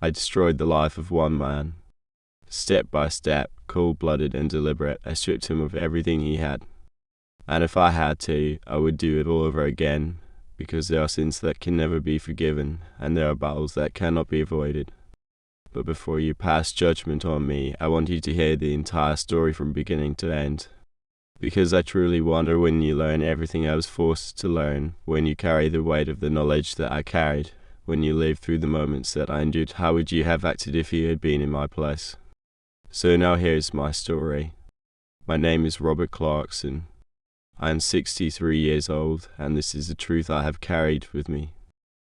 I destroyed the life of one man. Step by step, cold-blooded and deliberate, I stripped him of everything he had. And if I had to, I would do it all over again, because there are sins that can never be forgiven, and there are battles that cannot be avoided. But before you pass judgment on me, I want you to hear the entire story from beginning to end. Because I truly wonder, when you learn everything I was forced to learn, when you carry the weight of the knowledge that I carried, when you live through the moments that I endured, how would you have acted if you had been in my place? So now here's my story. My name is Robert Clarkson. I am 63 years old, and this is the truth I have carried with me.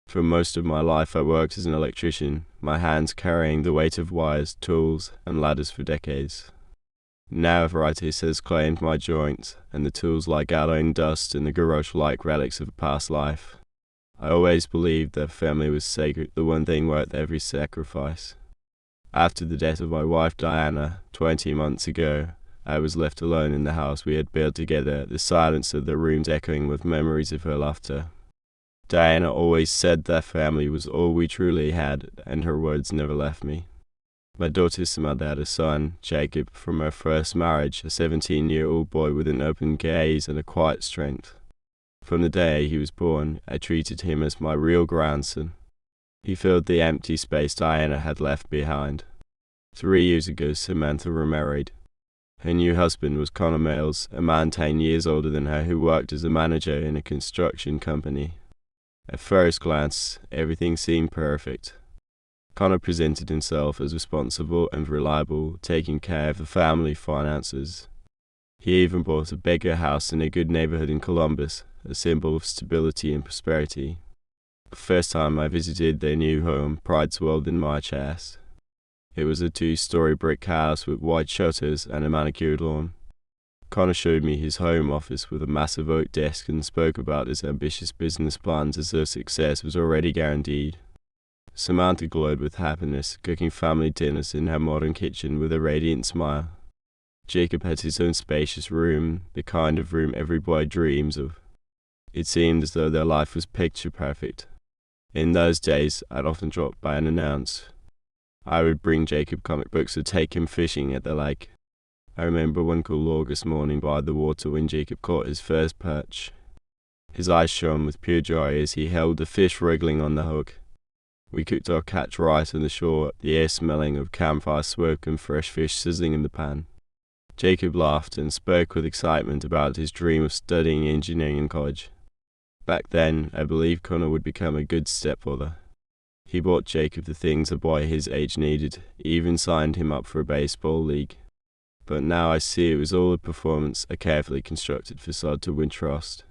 For most of my life I worked as an electrician, my hands carrying the weight of wires, tools, and ladders for decades. Now arthritis has claimed my joints, and the tools lie gathering dust in the garage like relics of a past life. I always believed that family was sacred, the one thing worth every sacrifice. After the death of my wife Diana, 20 months ago, I was left alone in the house we had built together, the silence of the rooms echoing with memories of her laughter. Diana always said that family was all we truly had, and her words never left me. My daughter Samantha had a son, Jacob, from her first marriage, a 17-year-old boy with an open gaze and a quiet strength. From the day he was born, I treated him as my real grandson. He filled the empty space Diana had left behind. 3 years ago, Samantha remarried. Her new husband was Connor Mills, a man 10 years older than her who worked as a manager in a construction company. At first glance, everything seemed perfect. Connor presented himself as responsible and reliable, taking care of the family finances. He even bought a bigger house in a good neighborhood in Columbus, a symbol of stability and prosperity. The first time I visited their new home, pride swelled in my chest. It was a 2-story brick house with white shutters and a manicured lawn. Connor showed me his home office with a massive oak desk and spoke about his ambitious business plans as though success was already guaranteed. Samantha glowed with happiness, cooking family dinners in her modern kitchen with a radiant smile. Jacob had his own spacious room, the kind of room every boy dreams of. It seemed as though their life was picture perfect. In those days, I'd often drop by unannounced. I would bring Jacob comic books or take him fishing at the lake. I remember one cool August morning by the water when Jacob caught his first perch. His eyes shone with pure joy as he held the fish wriggling on the hook. We cooked our catch right on the shore, the air smelling of campfire smoke and fresh fish sizzling in the pan. Jacob laughed and spoke with excitement about his dream of studying engineering in college. Back then, I believed Connor would become a good stepfather. He bought Jacob the things a boy his age needed, even signed him up for a baseball league. But now I see it was all a performance, a carefully constructed facade to win trust.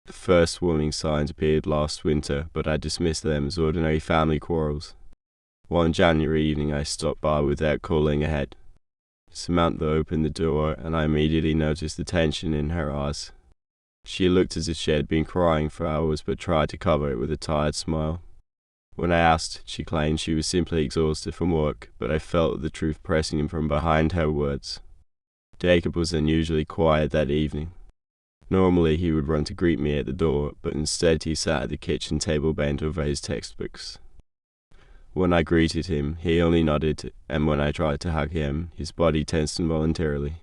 The first warning signs appeared last winter, but I dismissed them as ordinary family quarrels. One January evening I stopped by without calling ahead. Samantha opened the door, and I immediately noticed the tension in her eyes. She looked as if she had been crying for hours, but tried to cover it with a tired smile. When I asked, she claimed she was simply exhausted from work, but I felt the truth pressing from behind her words. Jacob was unusually quiet that evening. Normally he would run to greet me at the door, but instead he sat at the kitchen table bent over his textbooks. When I greeted him, he only nodded, and when I tried to hug him, his body tensed involuntarily.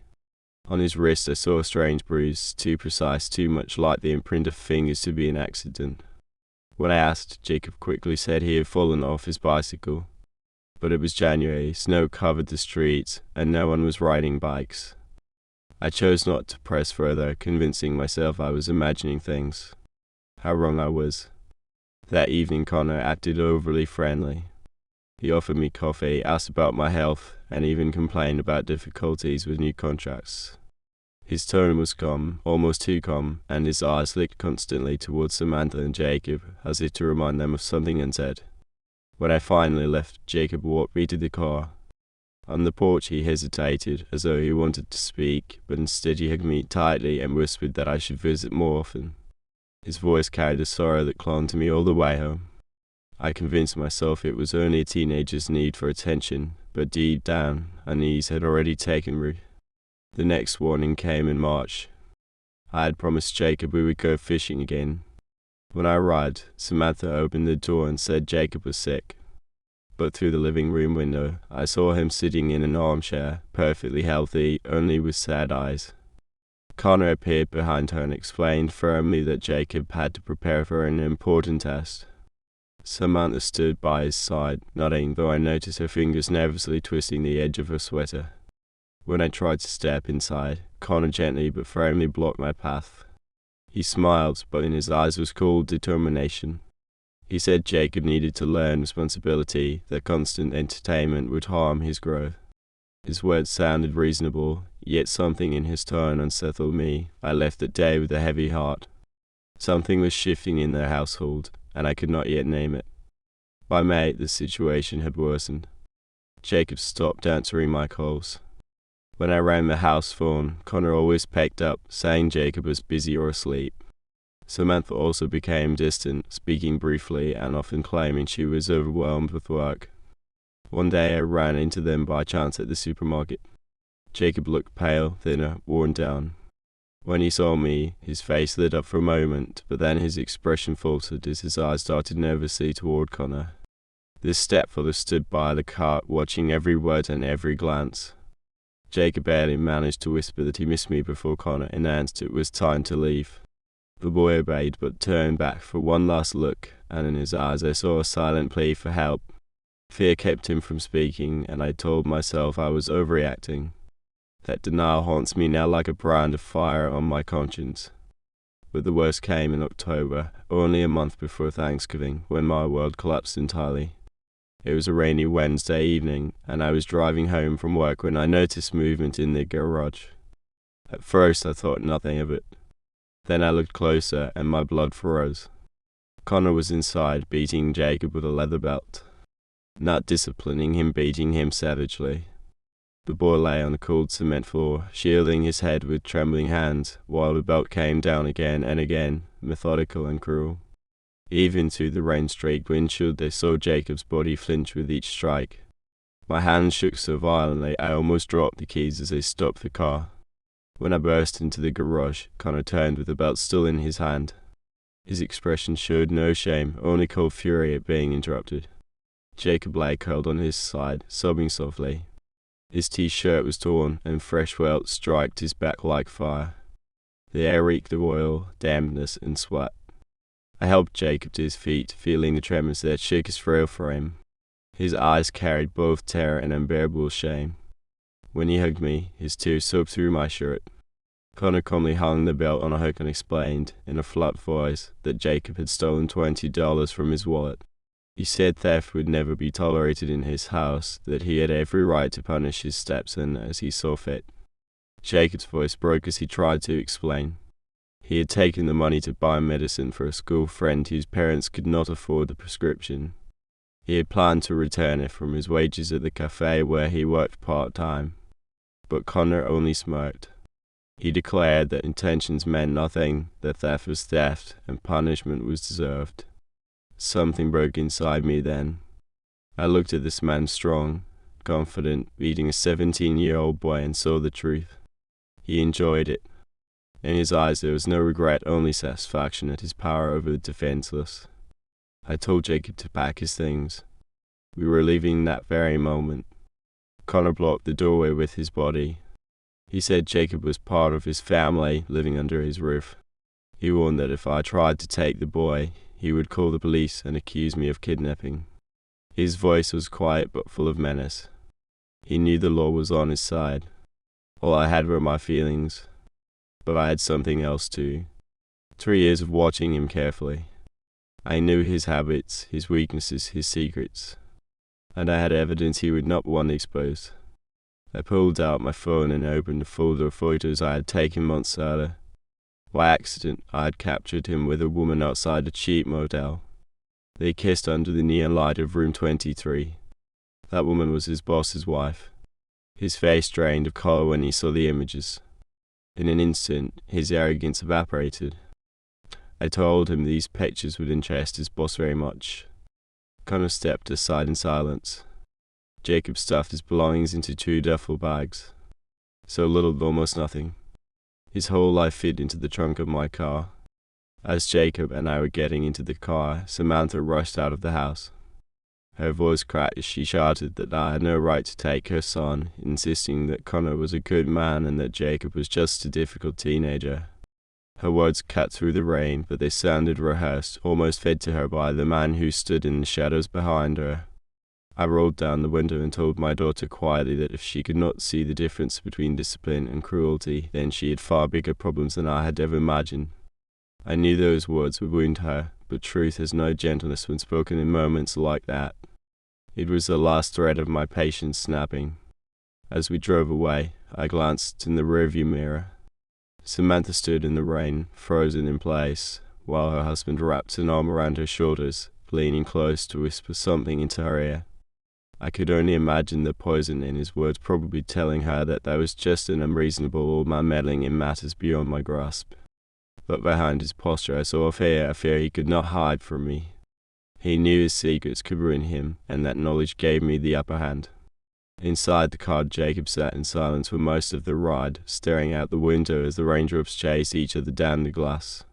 On his wrist I saw a strange bruise, too precise, too much like the imprint of fingers to be an accident. When I asked, Jacob quickly said he had fallen off his bicycle. But it was January, snow covered the streets, and no one was riding bikes. I chose not to press further, convincing myself I was imagining things. How wrong I was. That evening Connor acted overly friendly. He offered me coffee, asked about my health, and even complained about difficulties with new contracts. His tone was calm, almost too calm, and his eyes looked constantly towards Samantha and Jacob, as if to remind them of something unsaid. When I finally left, Jacob walked me to the car. On the porch he hesitated, as though he wanted to speak, but instead he hugged me tightly and whispered that I should visit more often. His voice carried a sorrow that clung to me all the way home. I convinced myself it was only a teenager's need for attention, but deep down, unease had already taken root. The next warning came in March. I had promised Jacob we would go fishing again. When I arrived, Samantha opened the door and said Jacob was sick. but through the living room window, I saw him sitting in an armchair, perfectly healthy, only with sad eyes. Connor appeared behind her and explained firmly that Jacob had to prepare for an important test. Samantha stood by his side, nodding, though I noticed her fingers nervously twisting the edge of her sweater. When I tried to step inside, Connor gently but firmly blocked my path. He smiled, but in his eyes was cool determination. He said Jacob needed to learn responsibility, that constant entertainment would harm his growth. His words sounded reasonable, yet something in his tone unsettled me. I left that day with a heavy heart. Something was shifting in their household, and I could not yet name it. By May, the situation had worsened. Jacob stopped answering my calls. When I rang the house phone, Connor always picked up, saying Jacob was busy or asleep. Samantha also became distant, speaking briefly and often claiming she was overwhelmed with work. One day I ran into them by chance at the supermarket. Jacob looked pale, thinner, worn down. When he saw me, his face lit up for a moment, but then his expression faltered as his eyes darted nervously toward Connor. This stepfather stood by the cart, watching every word and every glance. Jacob barely managed to whisper that he missed me before Connor announced it was time to leave. The boy obeyed, but turned back for one last look, and in his eyes I saw a silent plea for help. Fear kept him from speaking, and I told myself I was overreacting. That denial haunts me now like a brand of fire on my conscience. But the worst came in October, only a month before Thanksgiving, when my world collapsed entirely. It was a rainy Wednesday evening, and I was driving home from work when I noticed movement in the garage. At first I thought nothing of it. Then I looked closer, and my blood froze. Connor was inside, beating Jacob with a leather belt. Not disciplining him, beating him savagely. The boy lay on the cold cement floor, shielding his head with trembling hands, while the belt came down again and again, methodical and cruel. Even through the rain-streaked windshield they saw Jacob's body flinch with each strike. My hands shook so violently I almost dropped the keys as they stopped the car. When I burst into the garage, Connor turned with the belt still in his hand. His expression showed no shame, only cold fury at being interrupted. Jacob lay curled on his side, sobbing softly. His T-shirt was torn, and fresh welts striked his back like fire. The air reeked of oil, dampness, and sweat. I helped Jacob to his feet, feeling the tremors that shook his frail frame. His eyes carried both terror and unbearable shame. When he hugged me, his tears soaked through my shirt. Connor calmly hung the belt on a hook and explained, in a flat voice, that Jacob had stolen $20 from his wallet. He said theft would never be tolerated in his house, that he had every right to punish his stepson as he saw fit. Jacob's voice broke as he tried to explain. He had taken the money to buy medicine for a school friend whose parents could not afford the prescription. He had planned to return it from his wages at the cafe where he worked part-time. But Connor only smirked. He declared that intentions meant nothing, that theft was theft, and punishment was deserved. Something broke inside me then. I looked at this man strong, confident, beating a 17-year-old boy and saw the truth. He enjoyed it. In his eyes there was no regret, only satisfaction at his power over the defenseless. I told Jacob to pack his things. We were leaving that very moment. Connor blocked the doorway with his body. He said Jacob was part of his family, living under his roof. He warned that if I tried to take the boy, he would call the police and accuse me of kidnapping. His voice was quiet but full of menace. He knew the law was on his side. All I had were my feelings. But I had something else too. 3 years of watching him carefully. I knew his habits, his weaknesses, his secrets. And I had evidence he would not want exposed. I pulled out my phone and opened a folder of photos I had taken months earlier. By accident, I had captured him with a woman outside a cheap motel. They kissed under the neon light of room 23. That woman was his boss's wife. His face drained of color when he saw the images. In an instant, his arrogance evaporated. I told him these pictures would interest his boss very much. Connor stepped aside in silence. Jacob stuffed his belongings into 2 duffel bags. So little, almost nothing. His whole life fit into the trunk of my car. As Jacob and I were getting into the car, Samantha rushed out of the house. Her voice cracked as she shouted that I had no right to take her son, insisting that Connor was a good man and that Jacob was just a difficult teenager. Her words cut through the rain, but they sounded rehearsed, almost fed to her by the man who stood in the shadows behind her. I rolled down the window and told my daughter quietly that if she could not see the difference between discipline and cruelty, then she had far bigger problems than I had ever imagined. I knew those words would wound her, but truth has no gentleness when spoken in moments like that. It was the last thread of my patience snapping. As we drove away, I glanced in the rearview mirror. Samantha stood in the rain, frozen in place, while her husband wrapped an arm around her shoulders, leaning close to whisper something into her ear. I could only imagine the poison in his words, probably telling her that I was just an unreasonable old man meddling in matters beyond my grasp. But behind his posture I saw a fear he could not hide from me. He knew his secrets could ruin him, and that knowledge gave me the upper hand. Inside the car, Jacob sat in silence for most of the ride, staring out the window as the raindrops chased each other down the glass.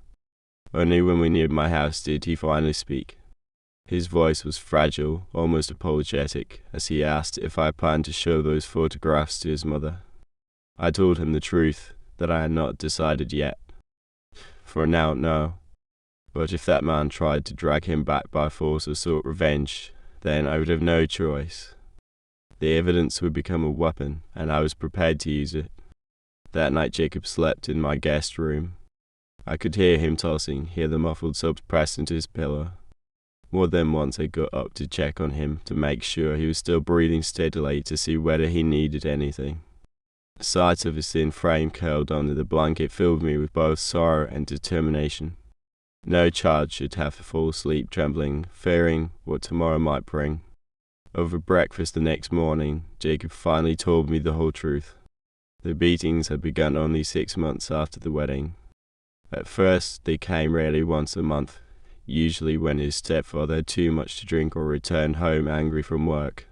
Only when we neared my house did he finally speak. His voice was fragile, almost apologetic, as he asked if I planned to show those photographs to his mother. I told him the truth, that I had not decided yet. For now, no. But if that man tried to drag him back by force or sought revenge, then I would have no choice. The evidence would become a weapon, and I was prepared to use it. That night Jacob slept in my guest room. I could hear him tossing, hear the muffled sobs pressed into his pillow. More than once I got up to check on him, to make sure he was still breathing steadily, to see whether he needed anything. The sight of his thin frame curled under the blanket filled me with both sorrow and determination. No child should have to fall asleep trembling, fearing what tomorrow might bring. Over breakfast the next morning, Jacob finally told me the whole truth. The beatings had begun only 6 months after the wedding. At first, they came rarely once a month, usually when his stepfather had too much to drink or returned home angry from work.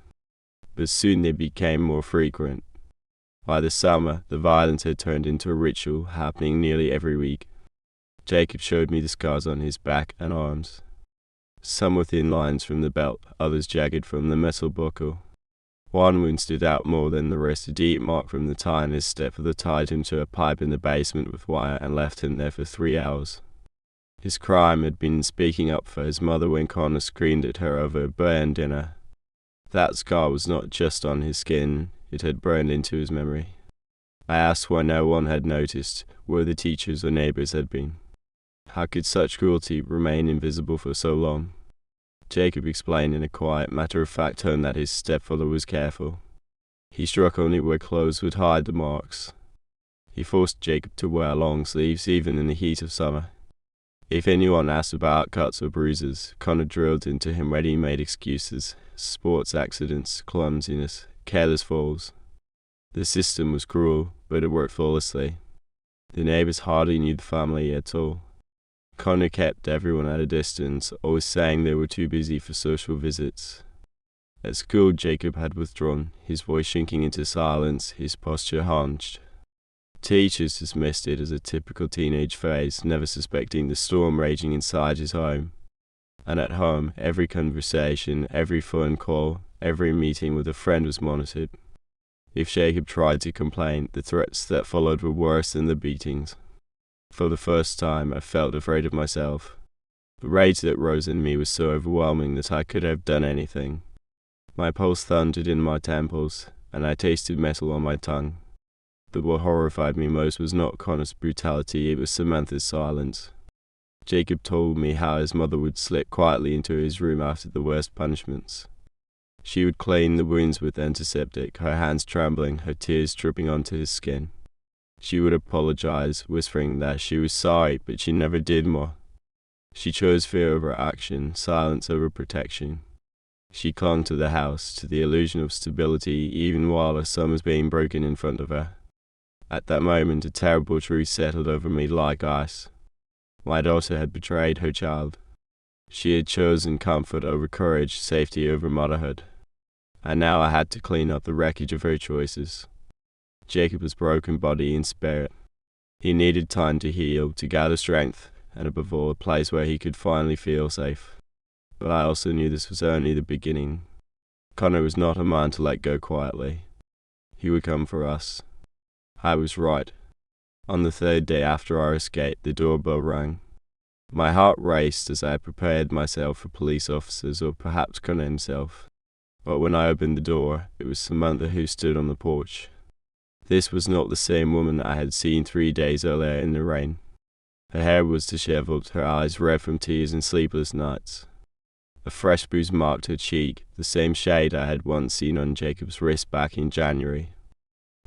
But soon they became more frequent. By the summer, the violence had turned into a ritual, happening nearly every week. Jacob showed me the scars on his back and arms. Some were thin lines from the belt, others jagged from the metal buckle. One wound stood out more than the rest, a deep mark from the time his stepfather tied him to a pipe in the basement with wire and left him there for 3 hours. His crime had been speaking up for his mother when Connor screamed at her over a burned dinner. That scar was not just on his skin, it had burned into his memory. I asked why no one had noticed, where the teachers or neighbors had been. How could such cruelty remain invisible for so long? Jacob explained in a quiet, matter-of-fact tone that his stepfather was careful. He struck only where clothes would hide the marks. He forced Jacob to wear long sleeves even in the heat of summer. If anyone asked about cuts or bruises, Connor drilled into him ready-made excuses: sports accidents, clumsiness, careless falls. The system was cruel, but it worked flawlessly. The neighbors hardly knew the family at all. Connor kept everyone at a distance, always saying they were too busy for social visits. At school, Jacob had withdrawn, his voice shrinking into silence, his posture hunched. Teachers dismissed it as a typical teenage phase, never suspecting the storm raging inside his home. And at home, every conversation, every phone call, every meeting with a friend was monitored. If Jacob tried to complain, the threats that followed were worse than the beatings. For the first time, I felt afraid of myself. The rage that rose in me was so overwhelming that I could have done anything. My pulse thundered in my temples, and I tasted metal on my tongue. But what horrified me most was not Connor's brutality, it was Samantha's silence. Jacob told me how his mother would slip quietly into his room after the worst punishments. She would clean the wounds with antiseptic, her hands trembling, her tears dripping onto his skin. She would apologize, whispering that she was sorry, but she never did more. She chose fear over action, silence over protection. She clung to the house, to the illusion of stability, even while her son was being broken in front of her. At that moment, a terrible truth settled over me like ice. My daughter had betrayed her child. She had chosen comfort over courage, safety over motherhood. And now I had to clean up the wreckage of her choices. Jacob was broken body and spirit. He needed time to heal, to gather strength, and above all, a place where he could finally feel safe. But I also knew this was only the beginning. Connor was not a man to let go quietly. He would come for us. I was right. On the third day after our escape, the doorbell rang. My heart raced as I prepared myself for police officers or perhaps Connor himself. But when I opened the door, it was Samantha who stood on the porch. This was not the same woman I had seen 3 days earlier in the rain. Her hair was disheveled, her eyes red from tears and sleepless nights. A fresh bruise marked her cheek, the same shade I had once seen on Jacob's wrist back in January.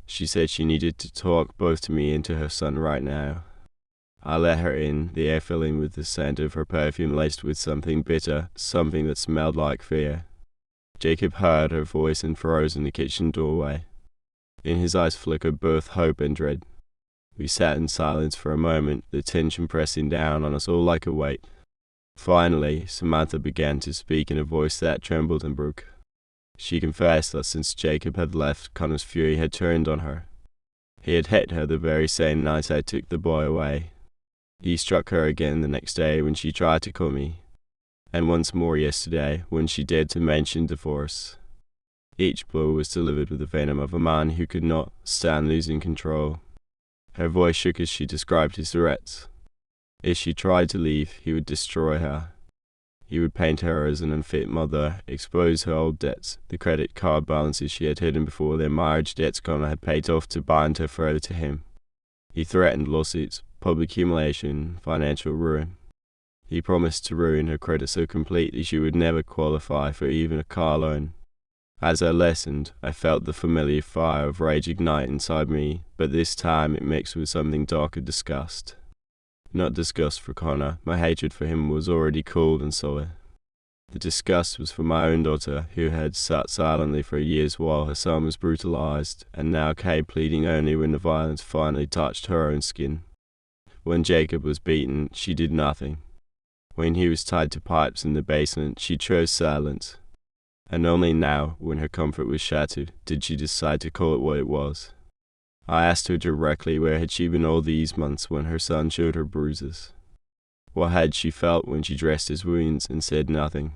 She said she needed to talk both to me and to her son right now. I let her in, the air filling with the scent of her perfume laced with something bitter, something that smelled like fear. Jacob heard her voice and froze in the kitchen doorway. In his eyes flickered both hope and dread. We sat in silence for a moment, the tension pressing down on us all like a weight. Finally, Samantha began to speak in a voice that trembled and broke. She confessed that since Jacob had left, Connor's fury had turned on her. He had hit her the very same night I took the boy away. He struck her again the next day when she tried to call me, and once more yesterday when she dared to mention divorce. Each blow was delivered with the venom of a man who could not stand losing control. Her voice shook as she described his threats. If she tried to leave, he would destroy her. He would paint her as an unfit mother, expose her old debts, the credit card balances she had hidden before their marriage debts Connor had paid off to bind her further to him. He threatened lawsuits, public humiliation, financial ruin. He promised to ruin her credit so completely she would never qualify for even a car loan. As I listened, I felt the familiar fire of rage ignite inside me, but this time it mixed with something darker disgust. Not disgust for Connor, my hatred for him was already cold and solid. The disgust was for my own daughter, who had sat silently for years while her son was brutalized, and now came pleading only when the violence finally touched her own skin. When Jacob was beaten, she did nothing. When he was tied to pipes in the basement, she chose silence. And only now, when her comfort was shattered, did she decide to call it what it was. I asked her directly where had she been all these months when her son showed her bruises. What had she felt when she dressed his wounds and said nothing?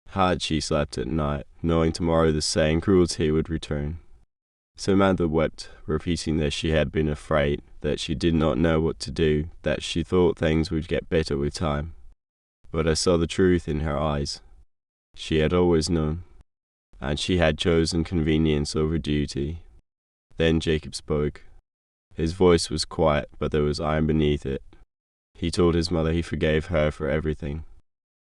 How had she slept at night, knowing tomorrow the same cruelty would return? Samantha wept, repeating that she had been afraid, that she did not know what to do, that she thought things would get better with time. But I saw the truth in her eyes. She had always known, and she had chosen convenience over duty. Then Jacob spoke. His voice was quiet, but there was iron beneath it. He told his mother he forgave her for everything.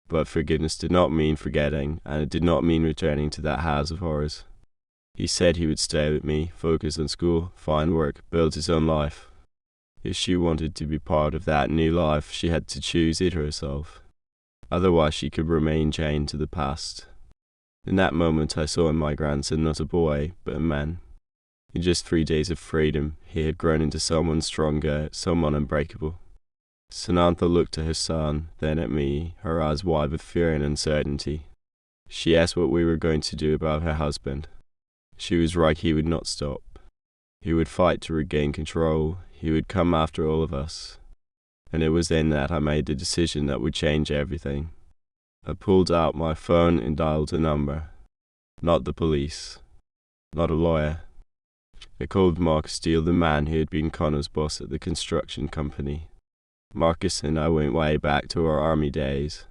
But forgiveness did not mean forgetting, and it did not mean returning to that house of horrors. He said he would stay with me, focus on school, find work, build his own life. If she wanted to be part of that new life, she had to choose it herself. Otherwise she could remain chained to the past. In that moment I saw in my grandson not a boy, but a man. In just 3 days of freedom, he had grown into someone stronger, someone unbreakable. Samantha looked at her son, then at me, her eyes wide with fear and uncertainty. She asked what we were going to do about her husband. She was right, he would not stop. He would fight to regain control. He would come after all of us. And it was then that I made the decision that would change everything. I pulled out my phone and dialed a number. Not the police. Not a lawyer. I called Mark Steele, the man who had been Connor's boss at the construction company. Marcus and I went way back to our army days.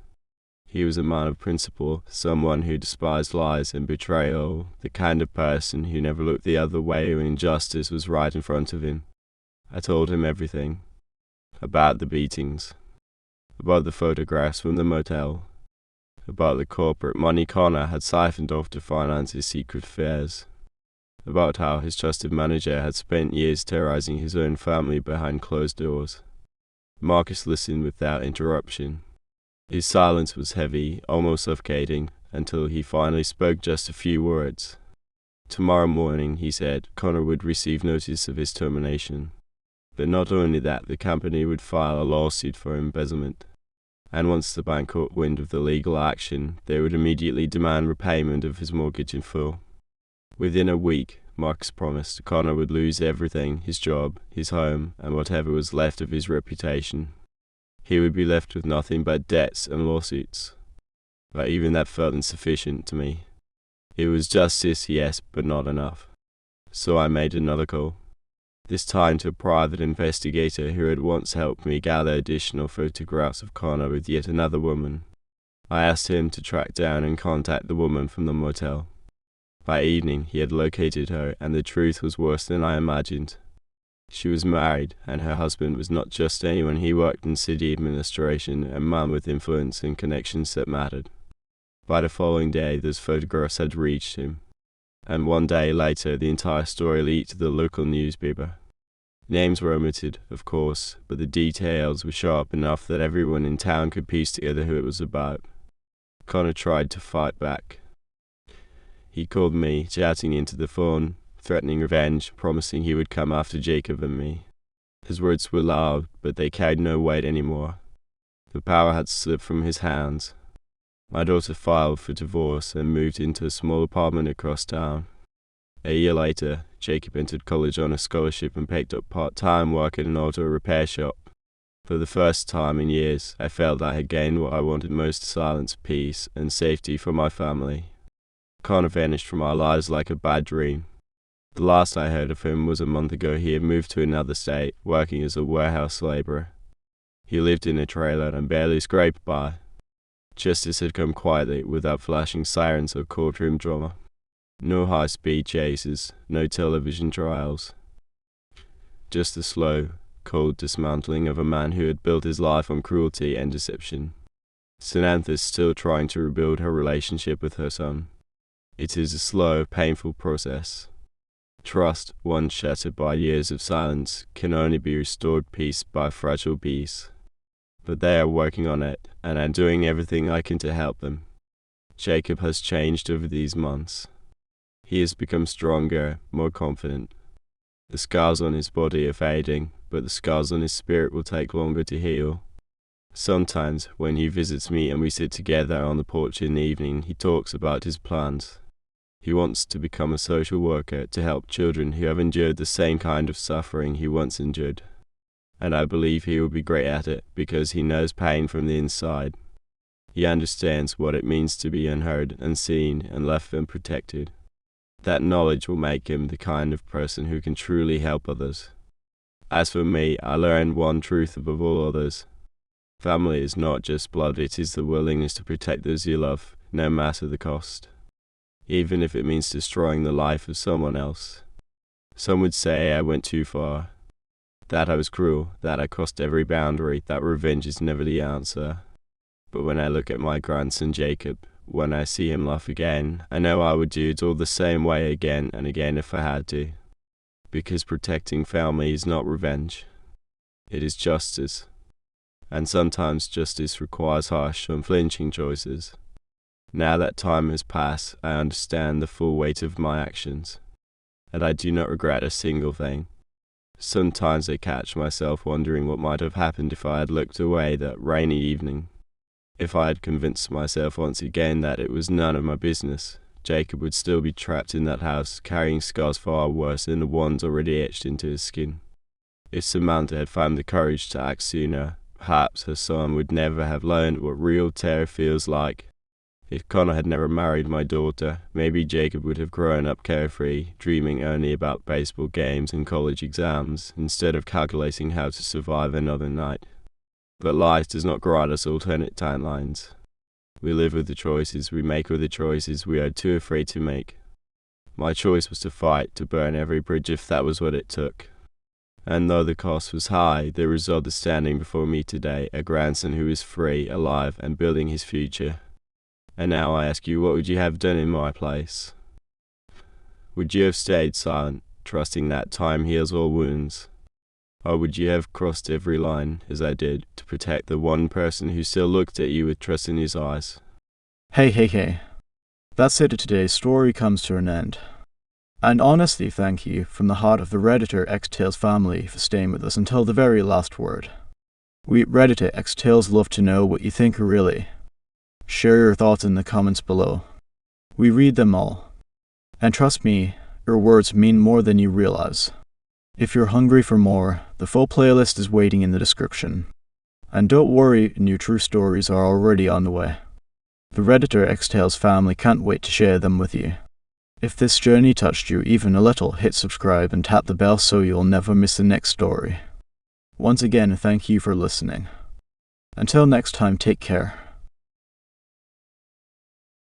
He was a man of principle, someone who despised lies and betrayal, the kind of person who never looked the other way when injustice was right in front of him. I told him everything. About the beatings. About the photographs from the motel. About the corporate money Connor had siphoned off to finance his secret affairs. About how his trusted manager had spent years terrorizing his own family behind closed doors. Marcus listened without interruption. His silence was heavy, almost suffocating, until he finally spoke just a few words. Tomorrow morning, he said, Connor would receive notice of his termination. But not only that, the company would file a lawsuit for embezzlement. And once the bank caught wind of the legal action, they would immediately demand repayment of his mortgage in full. Within a week, Marcus promised, Connor would lose everything, his job, his home, and whatever was left of his reputation. He would be left with nothing but debts and lawsuits. but even that felt insufficient to me. It was justice, yes, but not enough. So I made another call, this time to a private investigator who had once helped me gather additional photographs of Connor with yet another woman. I asked him to track down and contact the woman from the motel. By evening, he had located her, and the truth was worse than I imagined. She was married, and her husband was not just anyone. He worked in city administration, a man with influence and connections that mattered. By the following day, those photographs had reached him, and 1 day later the entire story leaked to the local newspaper. Names were omitted, of course, but the details were sharp enough that everyone in town could piece together who it was about. Connor tried to fight back. He called me, shouting into the phone, threatening revenge, promising he would come after Jacob and me. His words were loud, but they carried no weight anymore. The power had slipped from his hands. My daughter filed for divorce and moved into a small apartment across town. A year later, Jacob entered college on a scholarship and picked up part-time work at an auto repair shop. For the first time in years, I felt I had gained what I wanted most: silence, peace, and safety for my family. Connor vanished from our lives like a bad dream. The last I heard of him was a month ago. He had moved to another state, working as a warehouse laborer. He lived in a trailer and barely scraped by. Justice had come quietly, without flashing sirens or courtroom drama. No high-speed chases, no television trials. Just the slow, cold dismantling of a man who had built his life on cruelty and deception. Samantha's still trying to rebuild her relationship with her son. It is a slow, painful process. Trust, once shattered by years of silence, can only be restored piece by fragile piece. But they are working on it, and I'm doing everything I can to help them. Jacob has changed over these months. He has become stronger, more confident. The scars on his body are fading, but the scars on his spirit will take longer to heal. Sometimes, when he visits me and we sit together on the porch in the evening, he talks about his plans. He wants to become a social worker to help children who have endured the same kind of suffering he once endured. And I believe he will be great at it because he knows pain from the inside. He understands what it means to be unheard, unseen, and left unprotected. That knowledge will make him the kind of person who can truly help others. As for me, I learned one truth above all others. Family is not just blood, it is the willingness to protect those you love, no matter the cost. Even if it means destroying the life of someone else. Some would say I went too far. That I was cruel, that I crossed every boundary, that revenge is never the answer. But when I look at my grandson Jacob, when I see him laugh again, I know I would do it all the same way again and again if I had to. Because protecting family is not revenge. It is justice. And sometimes justice requires harsh, unflinching choices. Now that time has passed, I understand the full weight of my actions, and I do not regret a single thing. Sometimes I catch myself wondering what might have happened if I had looked away that rainy evening. If I had convinced myself once again that it was none of my business, Jacob would still be trapped in that house, carrying scars far worse than the ones already etched into his skin. If Samantha had found the courage to act sooner, perhaps her son would never have learned what real terror feels like. If Connor had never married my daughter, maybe Jacob would have grown up carefree, dreaming only about baseball games and college exams, instead of calculating how to survive another night. But life does not grant us alternate timelines. We live with the choices we make with the choices we are too afraid to make. My choice was to fight, to burn every bridge if that was what it took. And though the cost was high, the result is standing before me today, a grandson who is free, alive, and building his future. And now I ask you, what would you have done in my place? Would you have stayed silent, trusting that time heals all wounds? Or would you have crossed every line, as I did, to protect the one person who still looked at you with trust in his eyes? Hey. That's it, today's story comes to an end. And honestly, thank you from the heart of the Redditor-X-Tales family for staying with us until the very last word. We at Redditor-X-Tales love to know what you think really. Share your thoughts in the comments below. We read them all. And trust me, your words mean more than you realize. If you're hungry for more, the full playlist is waiting in the description. And don't worry, new true stories are already on the way. The Redditor-X-Tales family can't wait to share them with you. If this journey touched you even a little, hit subscribe and tap the bell so you'll never miss the next story. Once again, thank you for listening. Until next time, take care.